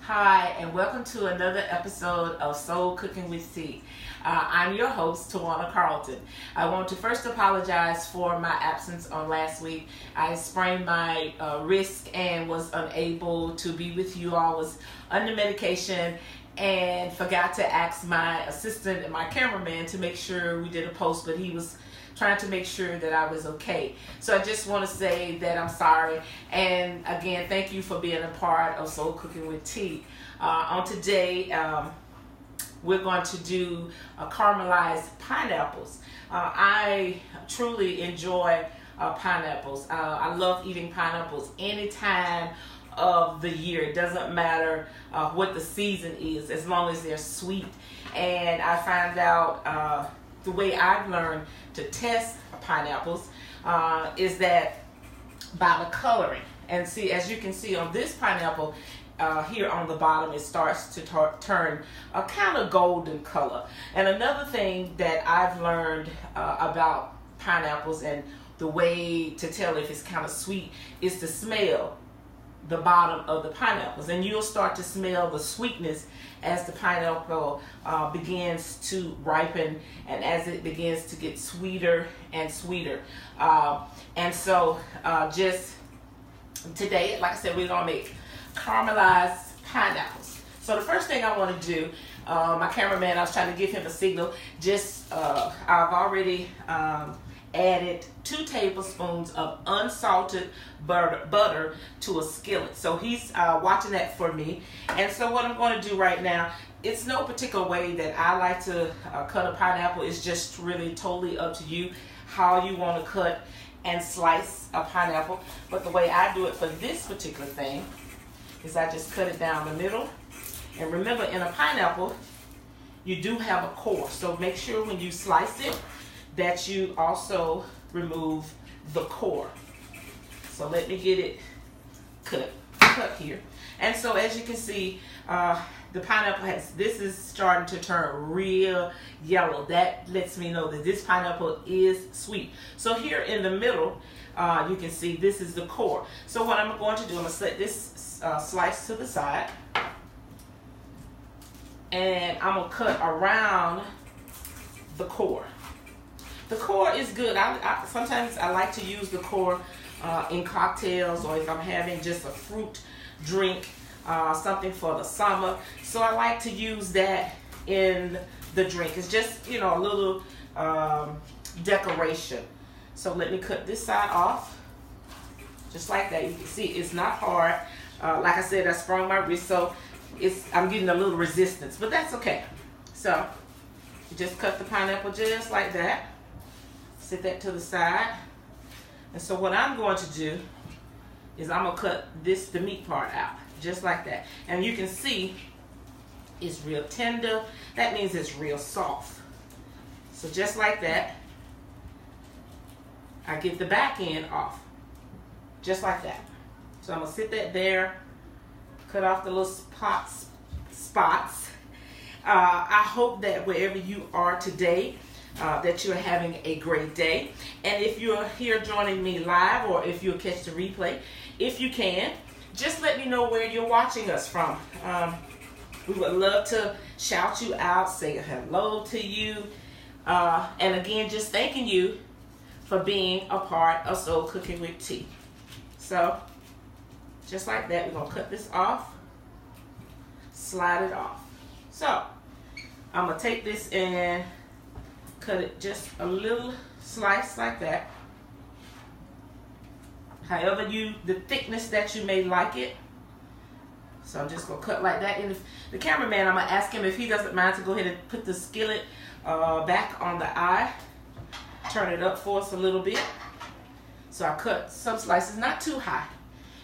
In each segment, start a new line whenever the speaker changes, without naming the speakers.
Hi, and welcome to another episode of Soul Cooking with T. I'm your host, Tawana Carlton. I want to first apologize for my absence on last week. I sprained my wrist and was unable to be with you all. Was under medication and forgot to ask my assistant and my cameraman to make sure we did a post, but he was trying to make sure that I was okay. So I just want to say that I'm sorry. And again, thank you for being a part of Soul Cooking with T. On today, we're going to do caramelized pineapples. I truly enjoy pineapples. I love eating pineapples any time of the year. It doesn't matter what the season is, as long as they're sweet. And I find out the way I've learned to test pineapples is that by the coloring. And see, as you can see on this pineapple, here on the bottom, it starts to turn a kind of golden color. And another thing that I've learned about pineapples and the way to tell if it's kind of sweet is to smell the bottom of the pineapples, and you'll start to smell the sweetness as the pineapple begins to ripen and as it begins to get sweeter and sweeter. And so just today, like I said, we're gonna make caramelized pineapples. So the first thing I want to do, my cameraman, I was trying to give him a signal. I've already added 2 tablespoons of unsalted butter to a skillet. So he's watching that for me. And so what I'm going to do right now, it's no particular way that I like to cut a pineapple. It's just really totally up to you how you want to cut and slice a pineapple. But the way I do it for this particular thing is I just cut it down the middle. And remember, in a pineapple, you do have a core. So make sure when you slice it that you also remove the core. So let me get it cut here. And so as you can see, the pineapple this is starting to turn real yellow. That lets me know that this pineapple is sweet. So here in the middle, you can see this is the core. So what I'm going to do, I'm going to set this slice to the side. And I'm going to cut around the core. The core is good. Sometimes I like to use the core in cocktails, or if I'm having just a fruit drink, something for the summer. So I like to use that in the drink. It's just, a little decoration. So let me cut this side off, just like that. You can see it's not hard. Like I said, I sprung my wrist, so I'm getting a little resistance, but that's okay. So you just cut the pineapple just like that. Set that to the side. And so what I'm going to do is I'm going to cut the meat part out, just like that. And you can see it's real tender. That means it's real soft. So just like that, I get the back end off, just like that. So I'm going to sit that there, cut off the little spots. I hope that wherever you are today, that you're having a great day. And if you're here joining me live, or if you'll catch the replay, if you can, just let me know where you're watching us from. We would love to shout you out, say hello to you. And again, just thanking you for being a part of Soul Cooking with T. So, just like that, we're going to cut this off, slide it off. So, I'm going to take this and cut it just a little slice like that. However the thickness that you may like it. So I'm just going to cut like that. And if the cameraman, I'm going to ask him if he doesn't mind to go ahead and put the skillet back on the eye. Turn it up for us a little bit. So I cut some slices, not too high.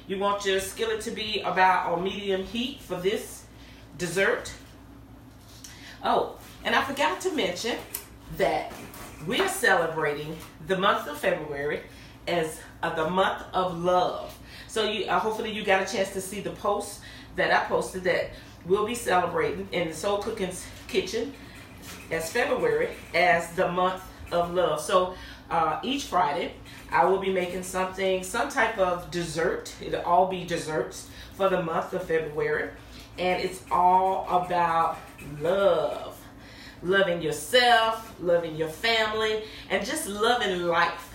You want your skillet to be about on medium heat for this dessert. Oh, and I forgot to mention that we're celebrating the month of February as the month of love. So hopefully you got a chance to see the post that I posted that we'll be celebrating in the Soul Cooking's Kitchen as February as the month of love. So Each Friday, I will be making some type of dessert. It'll all be desserts for the month of February. And it's all about love. Loving yourself, loving your family, and just loving life.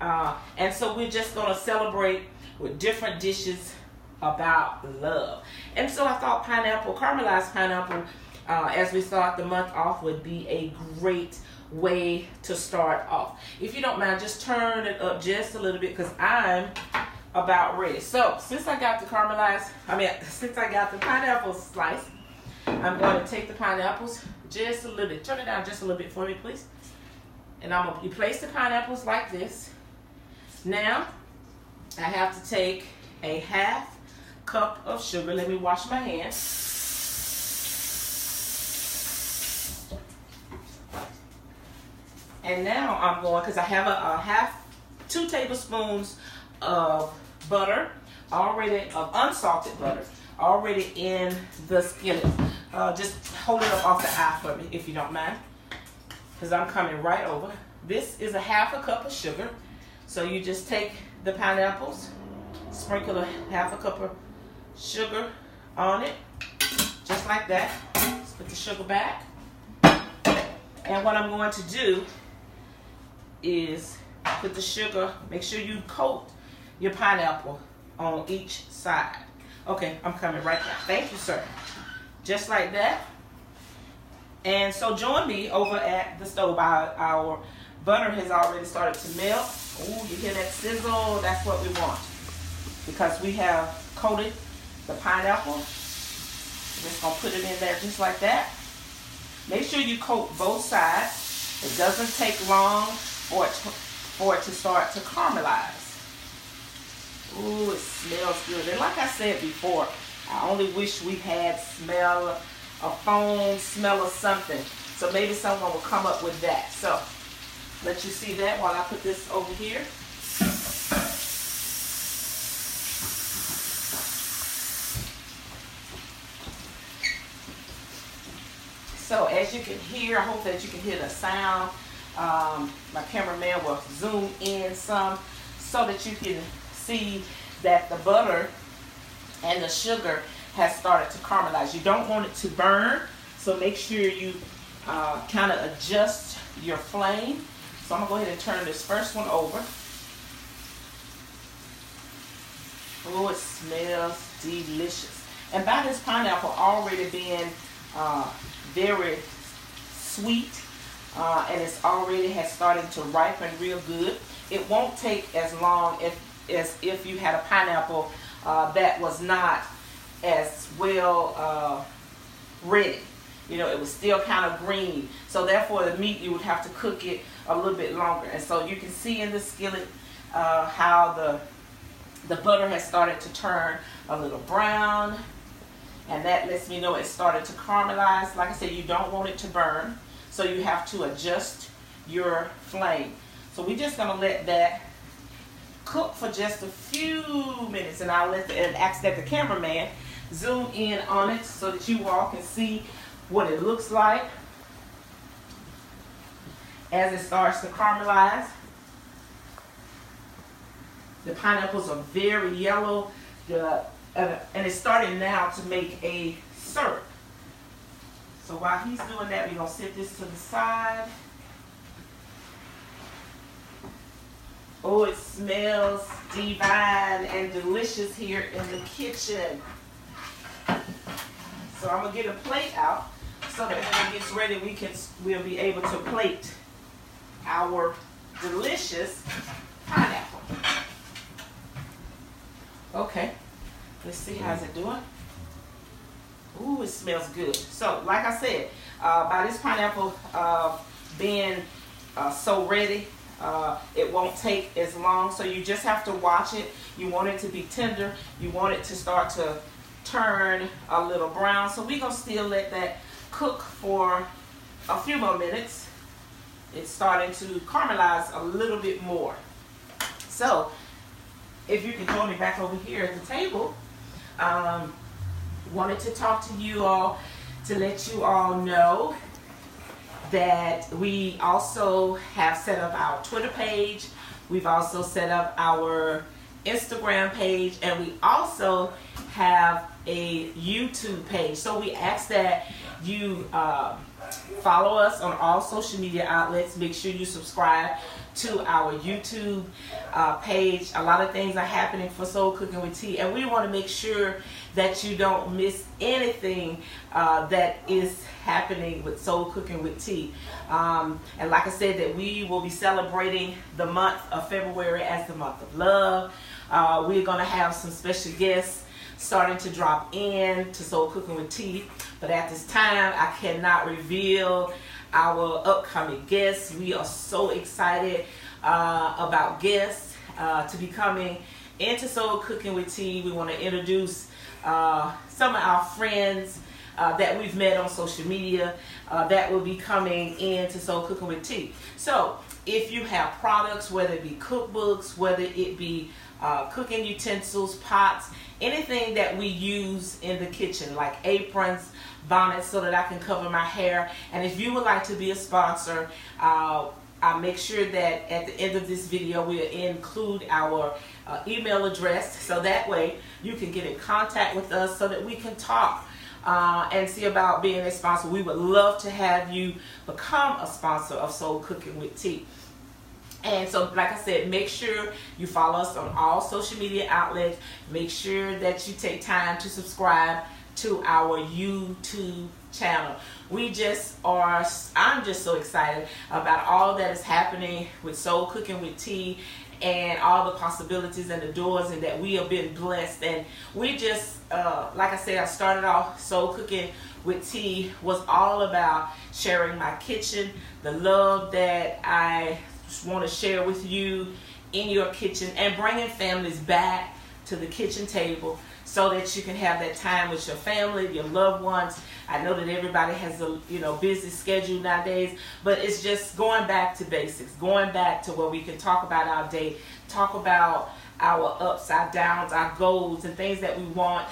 And so we're just going to celebrate with different dishes about love. And so I thought caramelized pineapple, as we start the month off, would be a great way to start off. If you don't mind, just turn it up just a little bit because I'm about ready. So since I got the pineapple slice, I'm going to take the pineapples just a little bit. Turn it down just a little bit for me, please. And you place the pineapples like this. Now I have to take a half cup of sugar. Let me wash my hands. And now I'm going, because I have 2 tablespoons of butter, of unsalted butter, already in the skillet. Just hold it up off the eye for me, if you don't mind, because I'm coming right over. This is a half a cup of sugar. So you just take the pineapples, sprinkle a half a cup of sugar on it, just like that. Let's put the sugar back. And what I'm going to do is put the sugar, make sure you coat your pineapple on each side. Okay, I'm coming right now. Thank you, sir. Just like that. And so join me over at the stove. Our butter has already started to melt. Ooh, you hear that sizzle? That's what we want. Because we have coated the pineapple. We're just going to put it in there just like that. Make sure you coat both sides. It doesn't take long for it to start to caramelize. Ooh, it smells good. And like I said before, I only wish we had a phone smell of something. So maybe someone will come up with that. So let you see that while I put this over here. So as you can hear, I hope that you can hear the sound. My cameraman will zoom in some so that you can see that the butter and the sugar has started to caramelize. You don't want it to burn, so make sure you kind of adjust your flame. So I'm going to go ahead and turn this first one over. Oh, it smells delicious. And by this pineapple already being very sweet, and it's already has started to ripen real good, it won't take as long as if you had a pineapple that was not as well ready. You know, it was still kind of green. So therefore the meat, you would have to cook it a little bit longer. And so you can see in the skillet how the butter has started to turn a little brown. And that lets me know it started to caramelize. Like I said, you don't want it to burn. So you have to adjust your flame. So we're just going to let that cook for just a few minutes. And I'll ask that the cameraman zoom in on it so that you all can see what it looks like as it starts to caramelize. The pineapples are very yellow, and it's starting now to make a syrup. So while he's doing that, we're going to set this to the side. Oh, it smells divine and delicious here in the kitchen. So I'm going to get a plate out so that when it gets ready, we'll be able to plate our delicious pineapple. Okay, let's see how's it doing. Ooh, it smells good. So, like I said, by this pineapple being so ready, it won't take as long. So you just have to watch it. You want it to be tender. You want it to start to turn a little brown. So we're going to still let that cook for a few more minutes. It's starting to caramelize a little bit more. So if you can join me back over here at the table, wanted to talk to you all to let you all know that we also have set up our Twitter page. We've also set up our Instagram page, and we also have a YouTube page. So we ask that you follow us on all social media outlets. Make sure you subscribe to our YouTube page. A lot of things are happening for Soul Cooking with T, and we want to make sure that you don't miss anything that is happening with Soul Cooking with T. And like I said, that we will be celebrating the month of February as the month of love. We're going to have some special guests starting to drop in to Soul Cooking with T, but at this time I cannot reveal our upcoming guests. We are so excited about guests to be coming into Soul Cooking with T. We want to introduce some of our friends that we've met on social media that will be coming into Soul Cooking with T. So if you have products, whether it be cookbooks, whether it be cooking utensils, pots, anything that we use in the kitchen, like aprons, bonnets, so that I can cover my hair. And if you would like to be a sponsor, I'll make sure that at the end of this video we'll include our email address, so that way you can get in contact with us so that we can talk and see about being a sponsor. We would love to have you become a sponsor of Soul Cooking with T. And so, like I said, make sure you follow us on all social media outlets. Make sure that you take time to subscribe to our YouTube channel. I'm just so excited about all that is happening with Soul Cooking with T, and all the possibilities and the doors, and that we have been blessed. And we just, like I said, I started off Soul Cooking with T was all about sharing my kitchen, the love that I want to share with you in your kitchen, and bringing families back to the kitchen table so that you can have that time with your family, your loved ones. I know that everybody has a busy schedule nowadays, but it's just going back to basics, going back to where we can talk about our day, talk about our ups, our downs, our goals, and things that we want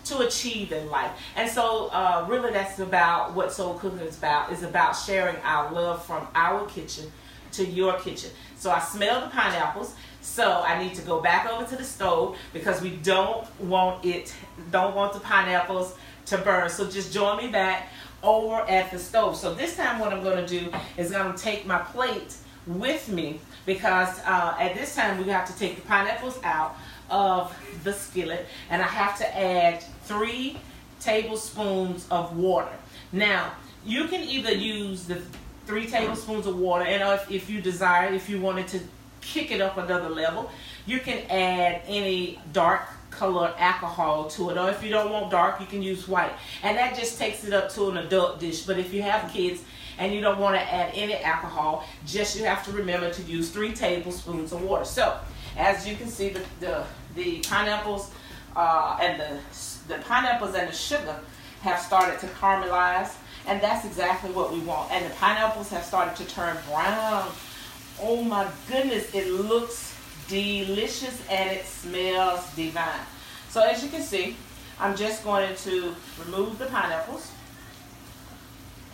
to achieve in life. And so really that's about what Soul Cooking is about sharing our love from our kitchen to your kitchen. So I smell the pineapples, so I need to go back over to the stove because we don't want the pineapples to burn. So just join me back over at the stove. So this time what I'm going to do is I'm going to take my plate with me, because at this time we have to take the pineapples out of the skillet, and I have to add 3 tablespoons of water. Now you can either use the 3 tablespoons of water, and if you desire, if you wanted to kick it up another level, you can add any dark color alcohol to it, or if you don't want dark, you can use white, and that just takes it up to an adult dish. But if you have kids and you don't want to add any alcohol, you have to remember to use 3 tablespoons of water. So as you can see, the pineapples and the pineapples and the sugar have started to caramelize. And that's exactly what we want. And the pineapples have started to turn brown. Oh my goodness, it looks delicious and it smells divine. So as you can see, I'm just going to remove the pineapples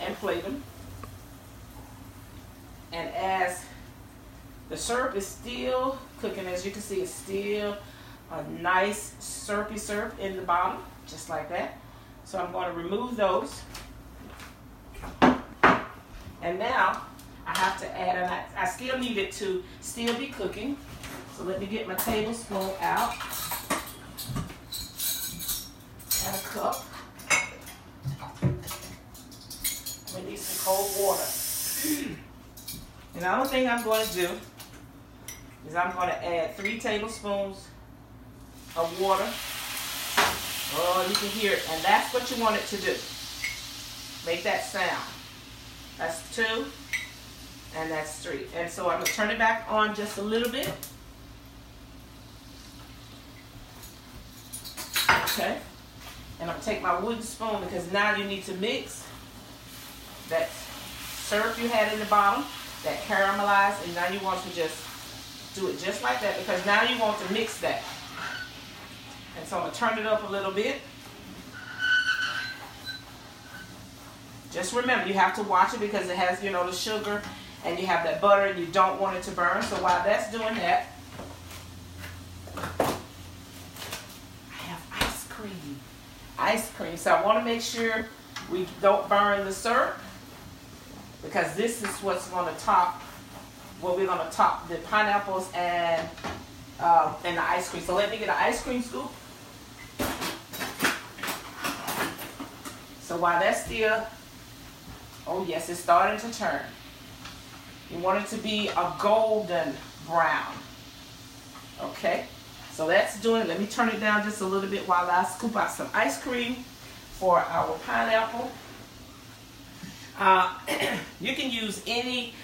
and plate them. And as the syrup is still cooking, as you can see, it's still a nice syrupy syrup in the bottom, just like that. So I'm going to remove those. And now I have to add, and I still need it to still be cooking. So let me get my tablespoon out and a cup. We need some cold water. And the only thing I'm going to do is I'm going to add 3 tablespoons of water. Oh, you can hear it. And that's what you want it to do. Make that sound. That's 2, and that's 3. And so I'm going to turn it back on just a little bit. Okay. And I'm going to take my wooden spoon, because now you need to mix that syrup you had in the bottom, that caramelized, and now you want to just do it just like that, because now you want to mix that. And so I'm going to turn it up a little bit. Just remember, you have to watch it because it has, you know, the sugar and you have that butter and you don't want it to burn. So while that's doing that, I have ice cream. Ice cream. So I want to make sure we don't burn the syrup because this is what's going to top, what we're going to top the pineapples and the ice cream. So let me get an ice cream scoop. So while that's still, oh yes, it's starting to turn. You want it to be a golden brown. Okay, so that's doing it. Let me turn it down just a little bit while I scoop out some ice cream for our pineapple. You can use any,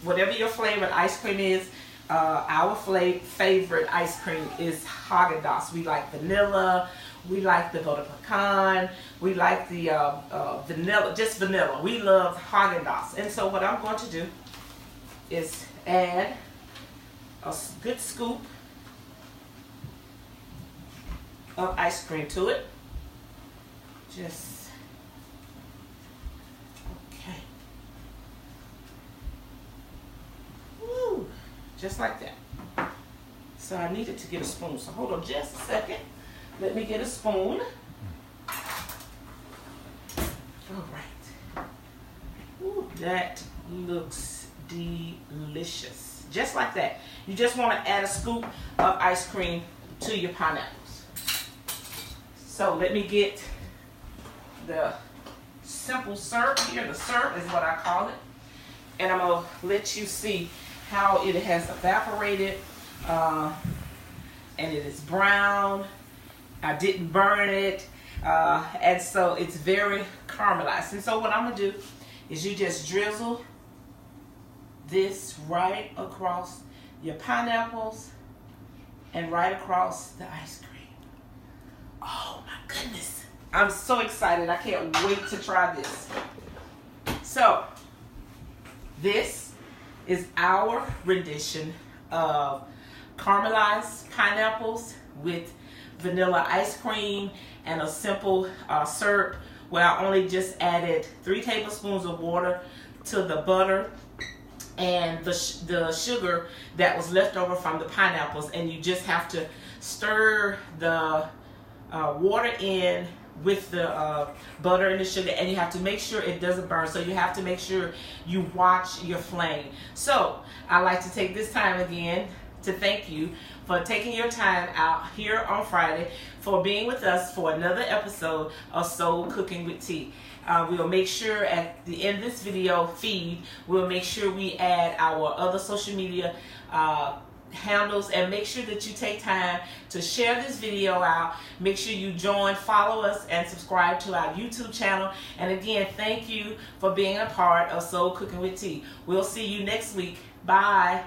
whatever your favorite ice cream is. Our favorite ice cream is Haagen-Dazs. We like vanilla. We like the butter pecan. We like the vanilla, just vanilla. We love Haagen-Dazs. And so what I'm going to do is add a good scoop of ice cream to it. Just, okay. Woo, just like that. So I needed to get a spoon. So hold on just a second. Let me get a spoon. All right. Ooh, that looks delicious. Just like that. You just want to add a scoop of ice cream to your pineapples. So let me get the simple syrup here. The syrup is what I call it. And I'm going to let you see how it has evaporated. And it is brown. I didn't burn it. And so it's very caramelized. And so what I'm going to do is you just drizzle this right across your pineapples and right across the ice cream. Oh my goodness. I'm so excited. I can't wait to try this. So this is our rendition of caramelized pineapples with vanilla ice cream and a simple syrup where I only just added 3 tablespoons of water to the butter and the sugar that was left over from the pineapples, and you just have to stir the water in with the butter and the sugar, and you have to make sure it doesn't burn. So you have to make sure you watch your flame. So I like to take this time again to thank you for taking your time out here on Friday, for being with us for another episode of Soul Cooking with T. We'll make sure at the end of this video feed, we'll make sure we add our other social media handles, and make sure that you take time to share this video out. Make sure you join, follow us, and subscribe to our YouTube channel. And again, thank you for being a part of Soul Cooking with T. We'll see you next week. Bye.